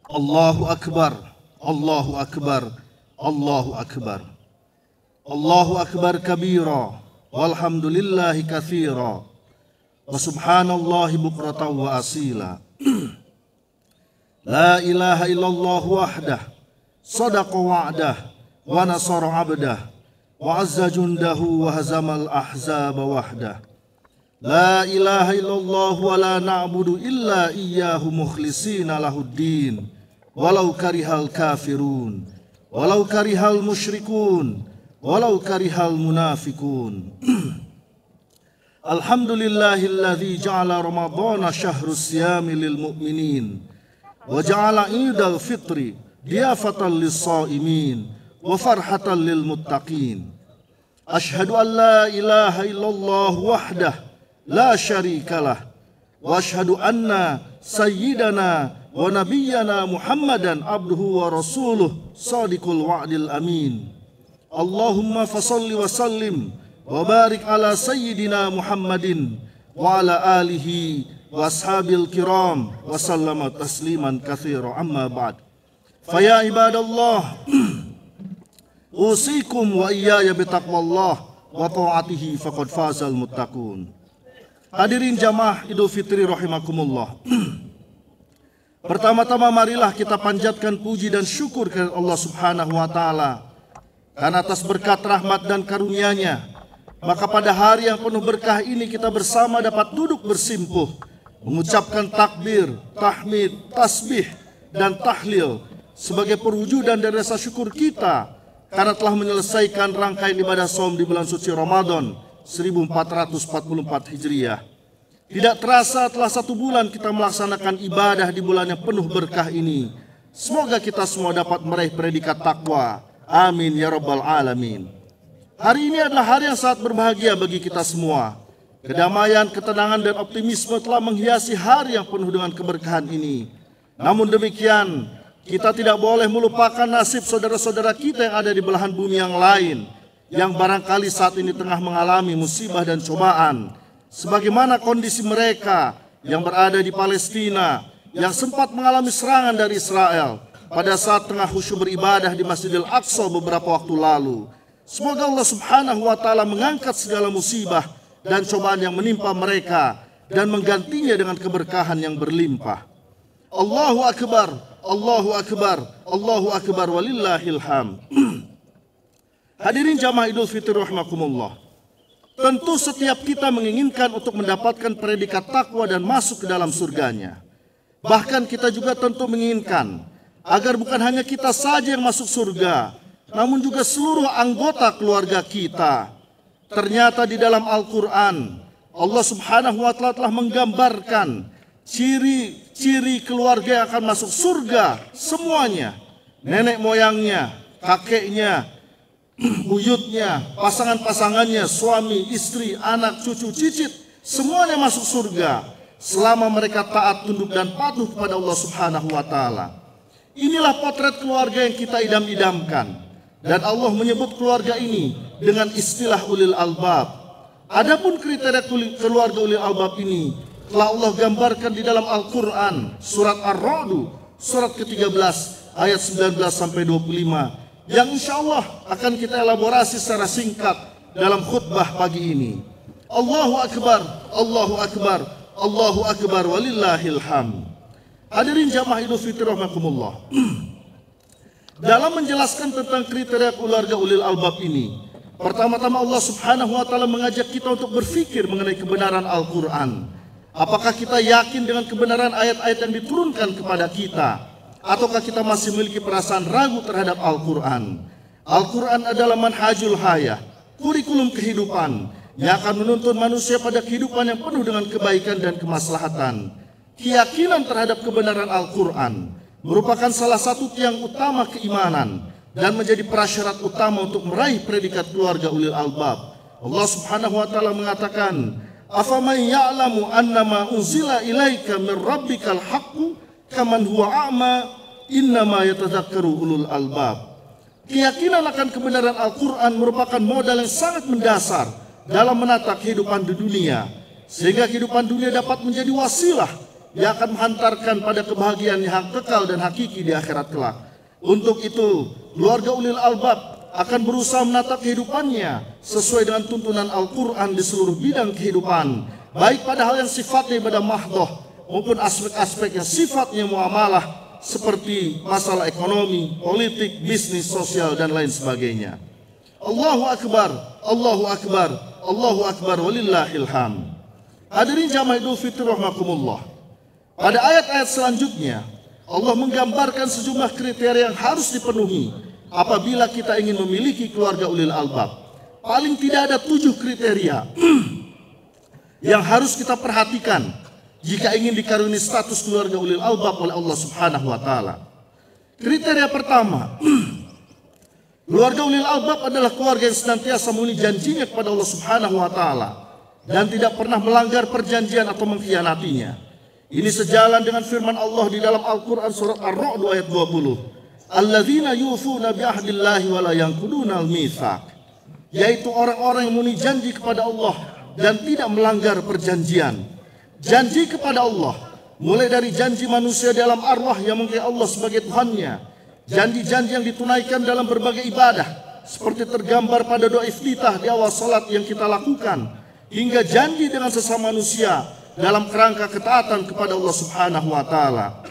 Allahu Akbar, Allahu Akbar, Allahu Akbar. Allahu Akbar kabira, walhamdulillahi katsira, wa subhanallahi bukratan wa asila. La ilaha illallah wahdah, sadaqa wa'dah, wa nasara abdah, wa azza jundahu wa hazamal ahzaba wahdah. La ilaha illallah wa la na'budu illa iyyahu mukhlishina lahuddin, walau karihal kafirun, walau karihal musyrikun, walau karihal munafikun. Alhamdulillahilladzi ja'ala ramadhana syahrus siyami lil mu'minin, wa ja'ala idal fitri diyafatan lis-sha'imin, wa farhatan lil muttaqin. Ashhadu an la ilaha illallah wahdah la syarikalah, wa ashhadu anna sayyidana wa nabiyyana Muhammadan abduhu wa rasuluh sadiqul wa'dil amin. Allahumma fasalli wa sallim wa barik ala sayyidina Muhammadin wa ala alihi wa ashabil kiram wa sallama tasliman katsira, amma ba'd. Faya ibadallah, usikum wa iyaya bitaqwallah wa ta'atihi faqad fazal muttaqun. Hadirin jamaah Idul Fitri rahimakumullah. Pertama-tama marilah kita panjatkan puji dan syukur kepada Allah Subhanahu wa taala karena atas berkat rahmat dan karunia-Nya. Maka pada hari yang penuh berkah ini kita bersama dapat duduk bersimpuh mengucapkan takbir, tahmid, tasbih dan tahlil sebagai perwujudan dari rasa syukur kita karena telah menyelesaikan rangkaian ibadah shaum di bulan suci Ramadan 1444 Hijriah. Tidak terasa telah 1 bulan kita melaksanakan ibadah di bulan yang penuh berkah ini. Semoga kita semua dapat meraih predikat takwa. Amin ya rabbal alamin. Hari ini adalah hari yang sangat berbahagia bagi kita semua. Kedamaian, ketenangan dan optimisme telah menghiasi hari yang penuh dengan keberkahan ini. Namun demikian, kita tidak boleh melupakan nasib saudara-saudara kita yang ada di belahan bumi yang lain, yang barangkali saat ini tengah mengalami musibah dan cobaan. Sebagaimana kondisi mereka yang berada di Palestina, yang sempat mengalami serangan dari Israel pada saat tengah khusyuk beribadah di Masjidil Aqsa beberapa waktu lalu. Semoga Allah Subhanahu wa taala mengangkat segala musibah dan cobaan yang menimpa mereka dan menggantinya dengan keberkahan yang berlimpah. Allahu Akbar, Allahu Akbar, Allahu Akbar walillahil hamd. Hadirin jamaah Idul Fitri rahimakumullah. Tentu setiap kita menginginkan untuk mendapatkan predikat takwa dan masuk ke dalam surganya. Bahkan kita juga tentu menginginkan agar bukan hanya kita saja yang masuk surga, namun juga seluruh anggota keluarga kita. Ternyata di dalam Al-Quran, Allah Subhanahu wa taala telah menggambarkan ciri-ciri keluarga yang akan masuk surga semuanya. Nenek moyangnya, kakeknya, buyutnya, pasangan-pasangannya, suami, istri, anak, cucu, cicit, semuanya masuk surga selama mereka taat, tunduk dan patuh kepada Allah Subhanahu wa taala. Inilah potret keluarga yang kita idam-idamkan. Dan Allah menyebut keluarga ini dengan istilah ulil albab. Adapun kriteria keluarga ulil albab ini telah Allah gambarkan di dalam Al-Quran, surat Ar-Ra'd, surat ke-13 ayat 19 sampai 25, yang insya Allah akan kita elaborasi secara singkat dalam khutbah pagi ini. Allahu Akbar, Allahu Akbar, Allahu Akbar walillahil hamd. Hadirin jamaah Idul Fitri rahimakumullah. Dalam menjelaskan tentang kriteria keluarga ulil albab ini, pertama-tama Allah Subhanahu wa taala mengajak kita untuk berpikir mengenai kebenaran Al-Quran. Apakah kita yakin dengan kebenaran ayat-ayat yang diturunkan kepada kita, ataukah kita masih memiliki perasaan ragu terhadap Al-Quran? Al-Quran adalah manhajul hayah, kurikulum kehidupan yang akan menuntun manusia pada kehidupan yang penuh dengan kebaikan dan kemaslahatan. Keyakinan terhadap kebenaran Al-Quran merupakan salah satu tiang utama keimanan dan menjadi prasyarat utama untuk meraih predikat keluarga ulil albab. Allah Subhanahu wa taala mengatakan, "Afaman ya'lamu annama unzila ilaika min rabbikal haqqu kaman huwa a'ma innama yatadzakkaru ulul albab." Keyakinan akan kebenaran Al-Quran merupakan modal yang sangat mendasar dalam menata kehidupan di dunia, sehingga kehidupan dunia dapat menjadi wasilah yang akan menghantarkan pada kebahagiaan yang kekal dan hakiki di akhirat kelak. Untuk itu, keluarga ulil albab akan berusaha menata kehidupannya sesuai dengan tuntunan Al-Quran di seluruh bidang kehidupan, baik pada hal yang sifatnya ibadah mahdoh maupun aspek-aspek yang sifatnya muamalah seperti masalah ekonomi, politik, bisnis, sosial, dan lain sebagainya. Allahu Akbar, Allahu Akbar, Allahu Akbar, walillahil hamd. Hadirin jamaah Idul Fitri rahimakumullah. Pada ayat-ayat selanjutnya, Allah menggambarkan sejumlah kriteria yang harus dipenuhi apabila kita ingin memiliki keluarga ulil albab. Paling tidak ada 7 kriteria yang harus kita perhatikan jika ingin dikaruniai status keluarga ulil albab oleh Allah Subhanahu wa taala. Kriteria pertama, keluarga ulil albab adalah keluarga yang senantiasa memenuhi janjinya kepada Allah Subhanahu wa taala dan tidak pernah melanggar perjanjian atau mengkhianatinya. Ini sejalan dengan firman Allah di dalam Al-Quran surat Ar-Ra'd ayat 20. Alladzina yufuna bi'ahdillahi wa la yanquduna al-mitsaq. Yaitu orang-orang yang memenuhi janji kepada Allah dan tidak melanggar perjanjian. Janji kepada Allah, mulai dari janji manusia dalam arwah yang mengakui Allah sebagai Tuhannya, janji-janji yang ditunaikan dalam berbagai ibadah seperti tergambar pada doa iftitah di awal salat yang kita lakukan, hingga janji dengan sesama manusia dalam kerangka ketaatan kepada Allah Subhanahu wa taala.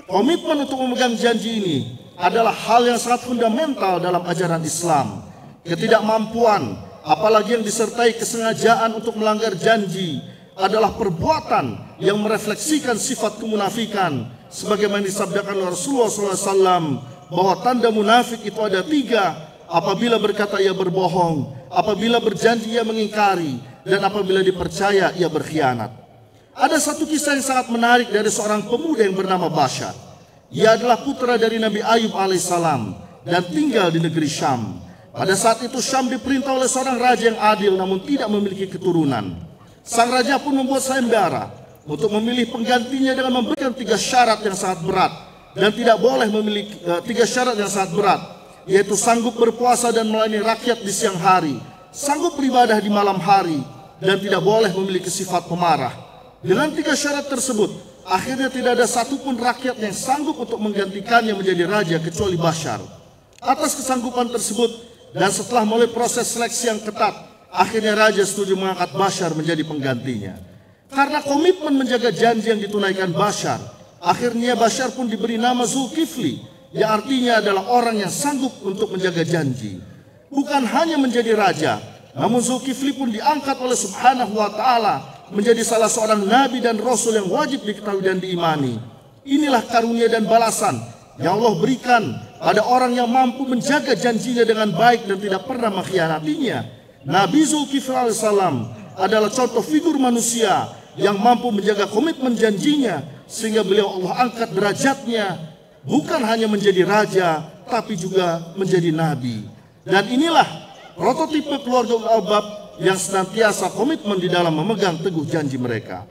Komitmen untuk memegang janji ini adalah hal yang sangat fundamental dalam ajaran Islam. Ketidakmampuan, apalagi yang disertai kesengajaan untuk melanggar janji, adalah perbuatan yang merefleksikan sifat kemunafikan, sebagaimana disabdakan oleh Rasulullah SAW bahwa tanda munafik itu ada 3: apabila berkata ia berbohong, apabila berjanji ia mengingkari, dan apabila dipercaya ia berkhianat. Ada satu kisah yang sangat menarik dari seorang pemuda yang bernama Bashar. Ia adalah putra dari Nabi Ayub alaihissalam dan tinggal di negeri Syam. Pada saat itu Syam diperintah oleh seorang raja yang adil namun tidak memiliki keturunan. Sang raja pun membuat sayembara untuk memilih penggantinya dengan memberikan 3 syarat yang sangat berat, dan tidak boleh memiliki 3 syarat yang sangat berat, yaitu sanggup berpuasa dan melayani rakyat di siang hari, sanggup beribadah di malam hari, dan tidak boleh memiliki sifat pemarah. Dengan 3 syarat tersebut, akhirnya tidak ada satupun rakyat yang sanggup untuk menggantikannya menjadi raja kecuali Bashar. Atas kesanggupan tersebut dan setelah melalui proses seleksi yang ketat, akhirnya raja setuju mengangkat Bashar menjadi penggantinya. Karena komitmen menjaga janji yang ditunaikan Bashar, akhirnya Bashar pun diberi nama Zulkifli, yang artinya adalah orang yang sanggup untuk menjaga janji. Bukan hanya menjadi raja, namun Zulkifli pun diangkat oleh Subhanahu wa taala menjadi salah seorang nabi dan rasul yang wajib diketahui dan diimani. Inilah karunia dan balasan yang Allah berikan pada orang yang mampu menjaga janjinya dengan baik dan tidak pernah mengkhianatinya. Nabi Zulkifli alaihissalam adalah contoh figur manusia yang mampu menjaga komitmen janjinya, sehingga beliau Allah angkat derajatnya bukan hanya menjadi raja tapi juga menjadi nabi. Dan inilah prototipe keluarga ulil albab yang senantiasa komitmen di dalam memegang teguh janji mereka.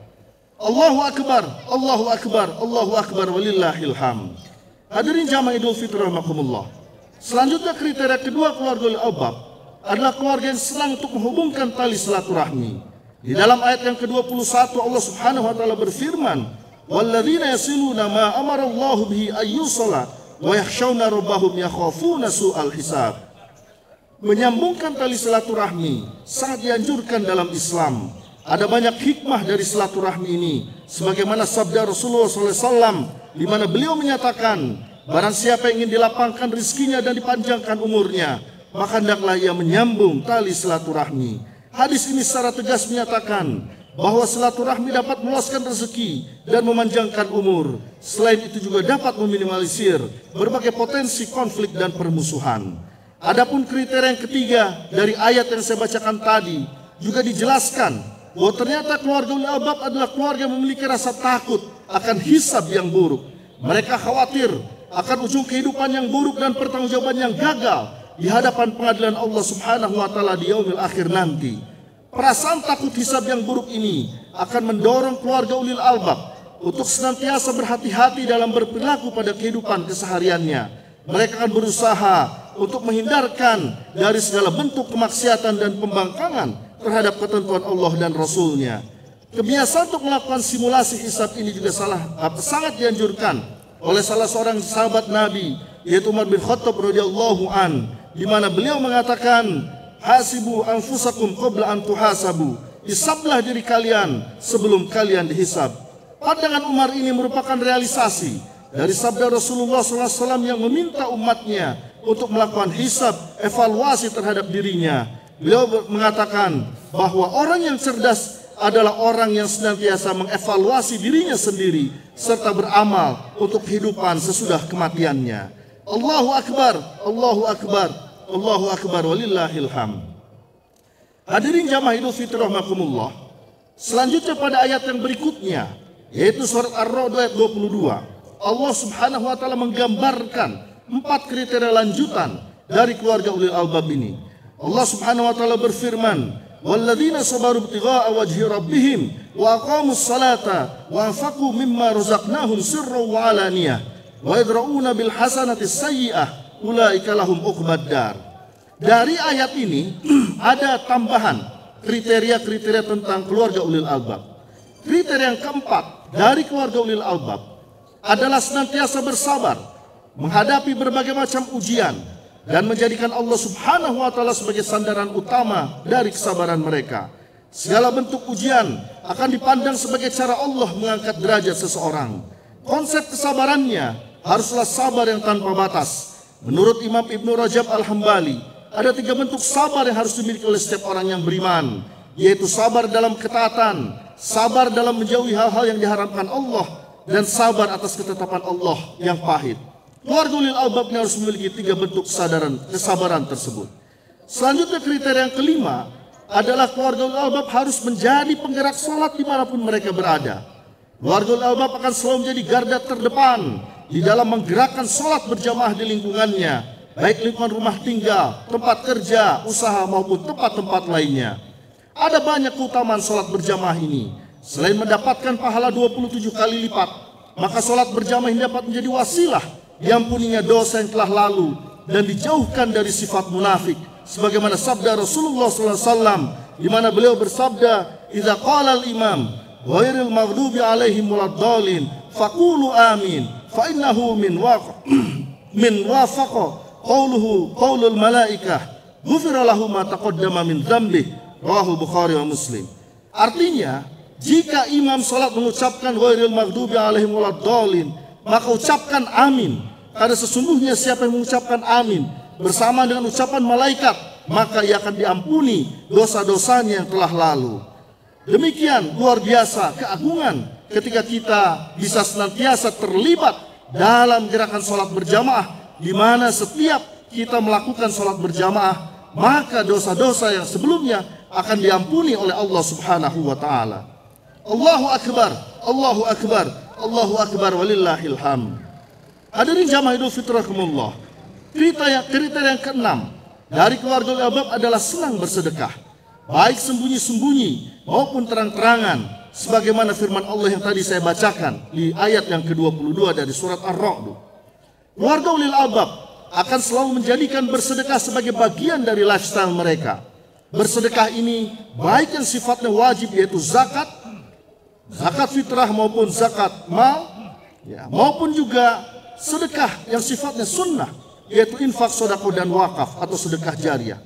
Allahu Akbar, Allahu Akbar, Allahu Akbar, walillahil hamd. Hadirin jamaah Idul Fitri rahimakumullah. Selanjutnya kriteria kedua keluarga ulil albab adalah keluarga yang senang untuk menghubungkan tali silaturahmi. Di dalam ayat yang ke-21 Allah Subhanahu wa taala berfirman, "Walladzina yasiluna ma amara Allahu bihi ayyusala wa yakhshawna rabbahum yakhafuna su'al hisab." Menyambungkan tali silaturahmi sangat dianjurkan dalam Islam. Ada banyak hikmah dari silaturahmi ini, sebagaimana sabda Rasulullah SAW, di mana beliau menyatakan, barang siapa yang ingin dilapangkan rizkinya dan dipanjangkan umurnya, maka hendaklah ia menyambung tali silaturahmi. Hadis ini secara tegas menyatakan bahwa silaturahmi dapat meluaskan rezeki dan memanjangkan umur. Selain itu juga dapat meminimalisir berbagai potensi konflik dan permusuhan. Adapun kriteria yang ketiga dari ayat yang saya bacakan tadi juga dijelaskan bahwa ternyata keluarga ulil albab adalah keluarga yang memiliki rasa takut akan hisab yang buruk. Mereka khawatir akan ujung kehidupan yang buruk dan pertanggungjawaban yang gagal di hadapan pengadilan Allah Subhanahu wa taala di yaumil akhir nanti. Perasaan takut hisab yang buruk ini akan mendorong keluarga ulil albab untuk senantiasa berhati-hati dalam berperilaku pada kehidupan kesehariannya. Mereka akan berusaha untuk menghindarkan dari segala bentuk kemaksiatan dan pembangkangan terhadap ketentuan Allah dan Rasul-Nya. Kebiasaan untuk melakukan simulasi hisab ini juga sangat dianjurkan oleh salah seorang sahabat Nabi, yaitu Umar bin Khattab radhiyallahu an, di mana beliau mengatakan, hasibu anfusakum qabla an tuhasabu, hisablah diri kalian sebelum kalian dihisab. Pandangan Umar ini merupakan realisasi dari sabda Rasulullah SAW yang meminta umatnya untuk melakukan hisab, evaluasi terhadap dirinya. Beliau mengatakan bahwa orang yang cerdas adalah orang yang senantiasa mengevaluasi dirinya sendiri serta beramal untuk kehidupan sesudah kematiannya. Allahu Akbar, Allahu Akbar, Allahu Akbar, walillahil hamd. Hadirin jamaah Idul Fitri rahimakumullah. Selanjutnya pada ayat yang berikutnya, yaitu surat Ar-Ra'd ayat 22. Allah Subhanahu wa taala menggambarkan 4 kriteria lanjutan dari keluarga ulil albab ini. Allah Subhanahu wa taala berfirman, walladzina sabaru ibtigha'a wajhi rabbihim wa aqamus salata wa anfaqu mimma razaqnahum sirran wa alaniyah wa yadra'una bil hasanati sayyi'ah ulaika lahum uqbad dar. Dari ayat ini ada tambahan kriteria-kriteria tentang keluarga ulil albab. Kriteria yang keempat dari keluarga ulil albab adalah senantiasa bersabar menghadapi berbagai macam ujian dan menjadikan Allah Subhanahu wa taala sebagai sandaran utama dari kesabaran mereka. Segala bentuk ujian akan dipandang sebagai cara Allah mengangkat derajat seseorang. Konsep kesabarannya haruslah sabar yang tanpa batas. Menurut Imam Ibnu Rajab Al-Hambali, ada 3 bentuk sabar yang harus dimiliki oleh setiap orang yang beriman, yaitu sabar dalam ketaatan, sabar dalam menjauhi hal-hal yang diharamkan Allah, dan sabar atas ketetapan Allah yang pahit. Keluarga ulil albab harus memiliki 3 bentuk kesabaran tersebut. Selanjutnya kriteria yang kelima adalah keluarga ulil albab harus menjadi penggerak salat dimanapun mereka berada. Keluarga ulil albab akan selalu menjadi garda terdepan di dalam menggerakkan salat berjamaah di lingkungannya, baik lingkungan rumah tinggal, tempat kerja, usaha maupun tempat-tempat lainnya. Ada banyak keutamaan salat berjamaah ini. Selain mendapatkan pahala 27 kali lipat, maka salat berjamaah ini dapat menjadi wasilah diampuninya dosa yang telah lalu dan dijauhkan dari sifat munafik, sebagaimana sabda Rasulullah SAW, di mana beliau bersabda, "Idza qala al-imam ghairil maghdubi alaihim waladdallin faqulu amin fa innahu min wafaqa qawluhu qawlul malaikah ghufira lahu ma taqaddama min dzambi." Rawahu Bukhari wa Muslim. Artinya, jika imam salat mengucapkan ghairil maghdubi alaihim waladdallin, maka ucapkan amin, karena sesungguhnya siapa yang mengucapkan amin bersama dengan ucapan malaikat, maka ia akan diampuni dosa-dosanya yang telah lalu. Demikian luar biasa keagungan ketika kita bisa senantiasa terlibat dalam gerakan sholat berjamaah, di mana setiap kita melakukan sholat berjamaah, maka dosa-dosa yang sebelumnya akan diampuni oleh Allah Subhanahu wa taala. Allahu Akbar, Allahu Akbar, Allahu Akbar, walillahil hamd. Hadirin jamaah Idul Fitri rahimakumullah. Kriteria yang keenam dari keluarga ulil albab adalah senang bersedekah, baik sembunyi-sembunyi maupun terang-terangan, sebagaimana firman Allah yang tadi saya bacakan di ayat yang ke-22 dari surat Ar-Ra'd. Keluarga ulil albab akan selalu menjadikan bersedekah sebagai bagian dari lifestyle mereka. Bersedekah ini baik yang sifatnya wajib, yaitu zakat fitrah maupun zakat mal, maupun juga sedekah yang sifatnya sunnah, yaitu infak, sedekah dan wakaf atau sedekah jariah.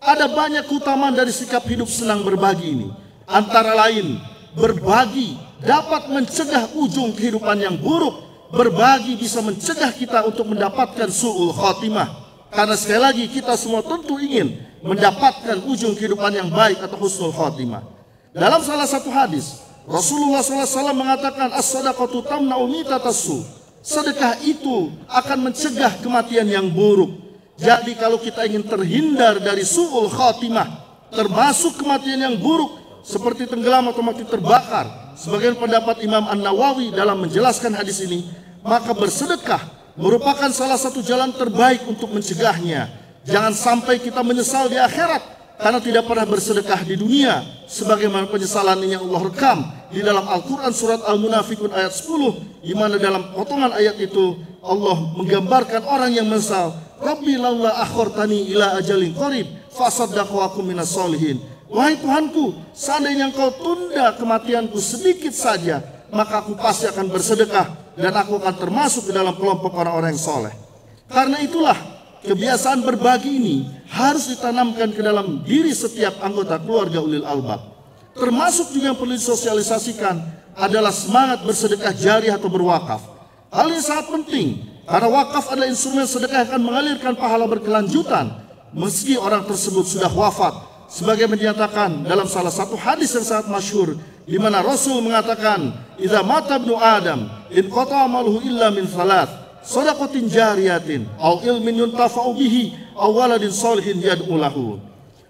Ada banyak keutamaan dari sikap hidup senang berbagi ini. Antara lain, berbagi dapat mencegah ujung kehidupan yang buruk. Berbagi bisa mencegah kita untuk mendapatkan su'ul khatimah. Karena sekali lagi kita semua tentu ingin mendapatkan ujung kehidupan yang baik atau husnul khatimah. Dalam salah satu hadis, Rasulullah SAW mengatakan, as-sadaqatu tamna'u mitatassu. Sedekah itu akan mencegah kematian yang buruk. Jadi kalau kita ingin terhindar dari su'ul khatimah, termasuk kematian yang buruk seperti tenggelam atau mati terbakar, sebagian pendapat Imam An-Nawawi dalam menjelaskan hadis ini, maka bersedekah merupakan salah satu jalan terbaik untuk mencegahnya. Jangan sampai kita menyesal di akhirat karena tidak pernah bersedekah di dunia, sebagaimana penyesalan yang Allah rekam di dalam Al-Quran surat Al-Munafikun ayat 10, di mana dalam potongan ayat itu Allah menggambarkan orang yang menyesal, Rabbi laula akhartani ila ajalin qarib fasaddaqu wa akum minas solihin Wahai Tuhanku, seandainya Engkau tunda kematianku sedikit saja, maka aku pasti akan bersedekah dan aku akan termasuk ke dalam kelompok orang-orang yang soleh. Karena itulah kebiasaan berbagi ini harus ditanamkan ke dalam diri setiap anggota keluarga ulil albab. Termasuk juga yang perlu disosialisasikan adalah semangat bersedekah jariah atau berwakaf. Hal ini sangat penting karena wakaf adalah instrumen sedekah yang akan mengalirkan pahala berkelanjutan meski orang tersebut sudah wafat. Sebagaimana dinyatakan dalam salah satu hadis yang sangat masyhur, di mana Rasul mengatakan, "Idza mata ibnu Adam, in qata'a amaluhu illa min thalath, shadaqatin jariyatin, aw ilmin yuntafa'u bihi, aw waladin shalihin yad'u lahu."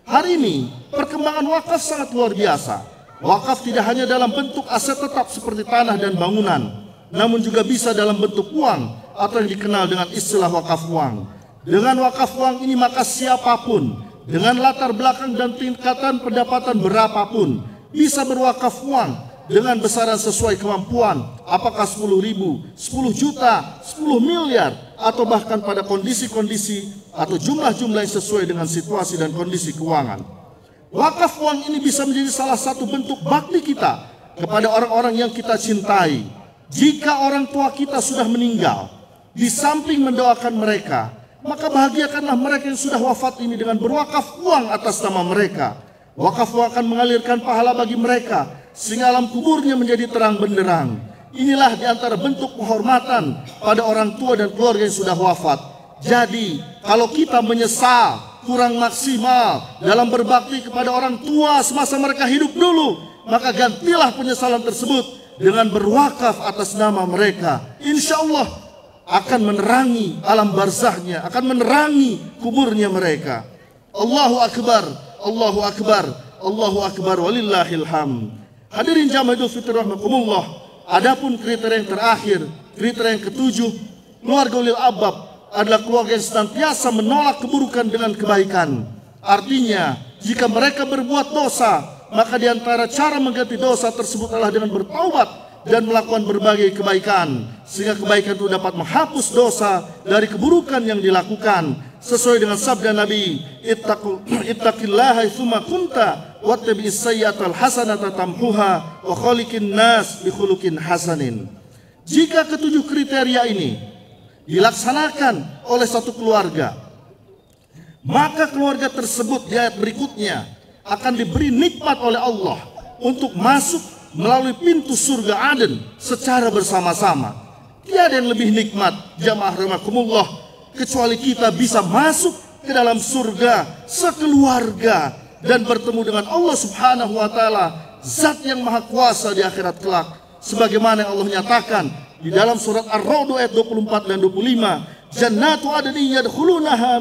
Hari ini perkembangan wakaf sangat luar biasa. Wakaf tidak hanya dalam bentuk aset tetap seperti tanah dan bangunan, namun juga bisa dalam bentuk uang atau yang dikenal dengan istilah wakaf uang. Dengan wakaf uang ini maka siapapun dengan latar belakang dan tingkatan pendapatan berapapun bisa berwakaf uang dengan besaran sesuai kemampuan, apakah 10.000, 10 juta, 10 miliar, atau bahkan pada kondisi-kondisi atau jumlah-jumlah yang sesuai dengan situasi dan kondisi keuangan. Wakaf uang ini bisa menjadi salah satu bentuk bakti kita kepada orang-orang yang kita cintai. Jika orang tua kita sudah meninggal, di samping mendoakan mereka, maka bahagiakanlah mereka yang sudah wafat ini dengan berwakaf uang atas nama mereka. Wakaf uang akan mengalirkan pahala bagi mereka sehingga alam kuburnya menjadi terang benderang. Inilah di antara bentuk penghormatan pada orang tua dan keluarga yang sudah wafat. Jadi, kalau kita menyesal kurang maksimal dalam berbakti kepada orang tua semasa mereka hidup dulu, maka gantilah penyesalan tersebut dengan berwakaf atas nama mereka. Insya Allah akan menerangi alam barzahnya, akan menerangi kuburnya mereka. Allahu Akbar, Allahu Akbar, Allahu Akbar, walillahil hamd. Hadirin jamaah Idul Fitri rahimakumullah. Adapun kriteria yang terakhir, kriteria yang ketujuh, keluarga ulil albab adalah keluarga yang senantiasa menolak keburukan dengan kebaikan. Artinya, jika mereka berbuat dosa, maka di antara cara mengganti dosa tersebut adalah dengan bertaubat dan melakukan berbagai kebaikan, sehingga kebaikan itu dapat menghapus dosa dari keburukan yang dilakukan. Sesuai dengan sabda Nabi, ittaqillaha tsumma kunta wattabi'is sayyi'atal hasanata tamhuha wa khaliqin nas bi khuluqin hasanin. Jika ketujuh kriteria ini dilaksanakan oleh satu keluarga, maka keluarga tersebut di ayat berikutnya akan diberi nikmat oleh Allah untuk masuk melalui pintu surga Aden secara bersama-sama. Tiada yang lebih nikmat, jamaah rahimakumullah, kecuali kita bisa masuk ke dalam surga sekeluarga dan bertemu dengan Allah Subhanahu wa taala, zat yang maha kuasa di akhirat kelak. Sebagaimana yang Allah nyatakan di dalam surat Ar-Ra'd ayat 24 dan 25, "Jannatu adnin yadkhulunaha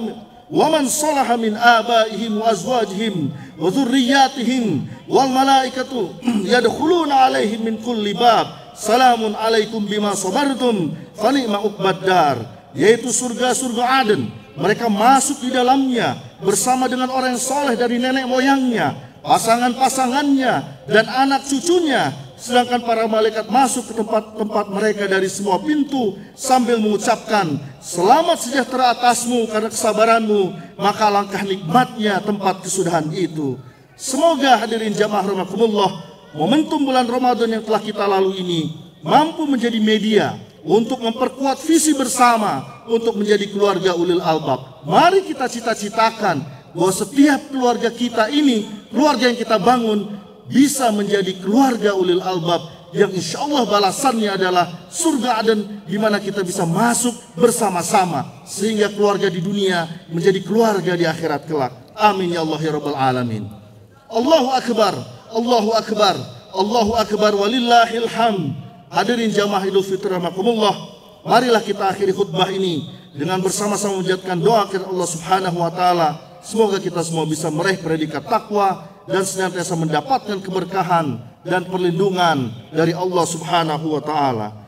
wa man salaha min abaihim wa azwajihim wa dzurriyyatihim wal malaikatu yadkhuluna alaihim min kulli bab salamun alaikum bima sabartum fa ni'ma uqbaddar." Yaitu surga-surga Aden. Mereka masuk di dalamnya bersama dengan orang yang soleh dari nenek moyangnya, pasangan-pasangannya, dan anak cucunya. Sedangkan para malaikat masuk ke tempat-tempat mereka dari semua pintu sambil mengucapkan, "Selamat sejahtera atasmu karena kesabaranmu, maka langkah nikmatnya tempat kesudahan itu." Semoga hadirin jamaah rahimakumullah, momentum bulan Ramadan yang telah kita lalui ini mampu menjadi media untuk memperkuat visi bersama untuk menjadi keluarga ulil albab. Mari kita cita-citakan bahwa setiap keluarga kita ini, keluarga yang kita bangun, bisa menjadi keluarga ulil albab yang insya Allah balasannya adalah surga Aden, di mana kita bisa masuk bersama-sama sehingga keluarga di dunia menjadi keluarga di akhirat kelak. Amin ya Allah ya Rabbal Alamin. Allahu Akbar, Allahu Akbar, Allahu Akbar, walillahil hamd. Hadirin jamaah Idul Fitri rahimakumullah, marilah kita akhiri khutbah ini dengan bersama-sama menjadikan doa kepada Allah Subhanahu wa taala. Semoga kita semua bisa meraih predikat takwa dan senantiasa mendapatkan keberkahan dan perlindungan dari Allah Subhanahu wa taala.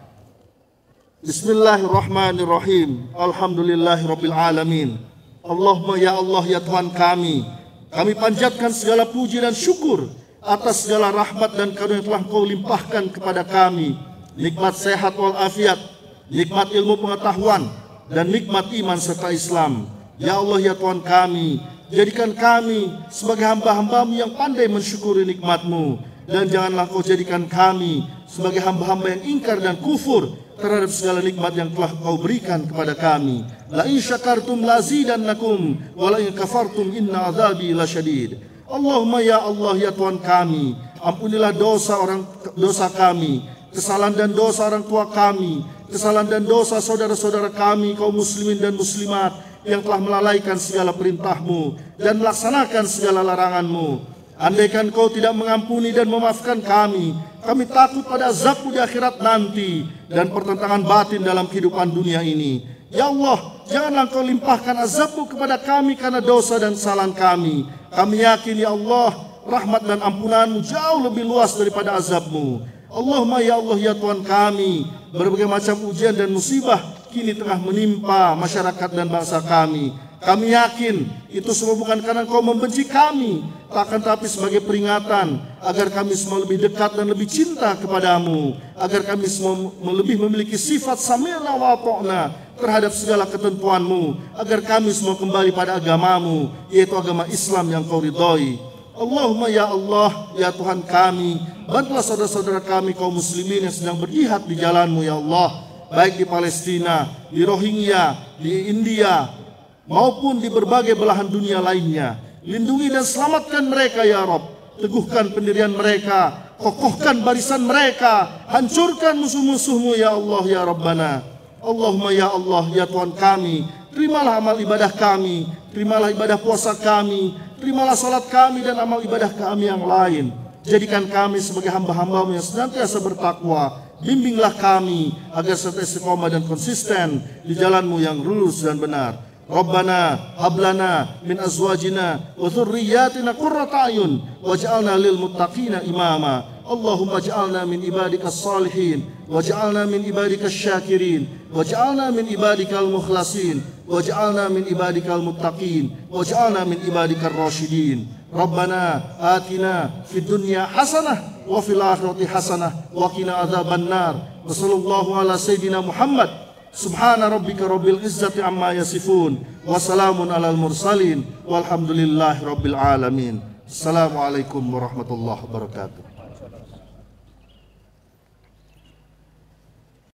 Bismillahirrahmanirrahim. Alhamdulillahirabbil alamin. Allahumma ya Allah ya Tuhan kami panjatkan segala puji dan syukur atas segala rahmat dan karunia yang telah Kau limpahkan kepada kami. Nikmat sehat walafiat, nikmat ilmu pengetahuan, dan nikmat iman serta Islam. Ya Allah ya Tuhan kami jadikan kami sebagai hamba-hambamu yang pandai mensyukuri nikmat-Mu. Dan janganlah Kau jadikan kami sebagai hamba-hamba yang ingkar dan kufur terhadap segala nikmat yang telah Kau berikan kepada kami. La in syakartum lazidannakum wa la in kafartum inna adzabi lasyadid. Allahumma ya Allah ya Tuhan kami, ampunilah dosa kami, kesalahan dan dosa orang tua kami, kesalahan dan dosa saudara-saudara kami kaum muslimin dan muslimat yang telah melalaikan segala perintah-Mu dan melaksanakan segala larangan-Mu. Andaikan Kau tidak mengampuni dan memaafkan kami takut pada azab-Mu di akhirat nanti dan pertentangan batin dalam kehidupan dunia ini. Ya Allah, janganlah Kau limpahkan azab-Mu kepada kami karena dosa dan kesalahan kami. Kami yakin ya Allah, rahmat dan ampunan-Mu jauh lebih luas daripada azab-Mu. Allahumma ya Allah ya Tuhan kami, berbagai macam ujian dan musibah kini tengah menimpa masyarakat dan bangsa kami. Kami yakin itu semua bukan karena Kau membenci kami, akan tapi sebagai peringatan agar kami semua lebih dekat dan lebih cinta kepadamu, agar kami semua lebih memiliki sifat sami'na wa ata'na terhadap segala ketentuan-Mu, agar kami semua kembali pada agama-Mu, yaitu agama Islam yang Kau ridhoi. Allahumma ya Allah ya Tuhan kami, bantulah saudara-saudara kami kaum muslimin yang sedang berjihad di jalan-Mu ya Allah, baik di Palestina, di Rohingya, di India, maupun di berbagai belahan dunia lainnya. Lindungi dan selamatkan mereka ya Rabb. Teguhkan pendirian mereka, kokohkan barisan mereka, hancurkan musuh-musuh-Mu ya Allah ya Rabbana. Allahumma ya Allah ya Tuhan kami, terimalah amal ibadah kami, terimalah ibadah puasa kami, terimalah salat kami dan amal ibadah kami yang lain. Jadikan kami sebagai hamba-hamba-Mu yang senantiasa bertakwa. Bimbinglah kami agar senantiasa istiqomah dan konsisten di jalan-Mu yang lurus dan benar. Rabbana hablana min azwajina wa dhurriyyatina qurrata a'yun waj'alna lil muttaqina imama. Allahumma ij'alna min ibadikas salihin waj'alna min ibadikas syakirin waj'alna min ibadikal mukhlasin waj'alna min ibadikal muttaqin waj'alna min ibadikar rasyidin. Rabbana atina fid dunya hasanah wa fil akhirati hasanah wa qina adzabannar. Wa sallallahu ala sayyidina Muhammad. Subhana rabbika rabbil izzati amma yasifun wa salamun alal mursalin walhamdulillahi rabbil alamin. Assalamualaikum warahmatullahi wabarakatuh.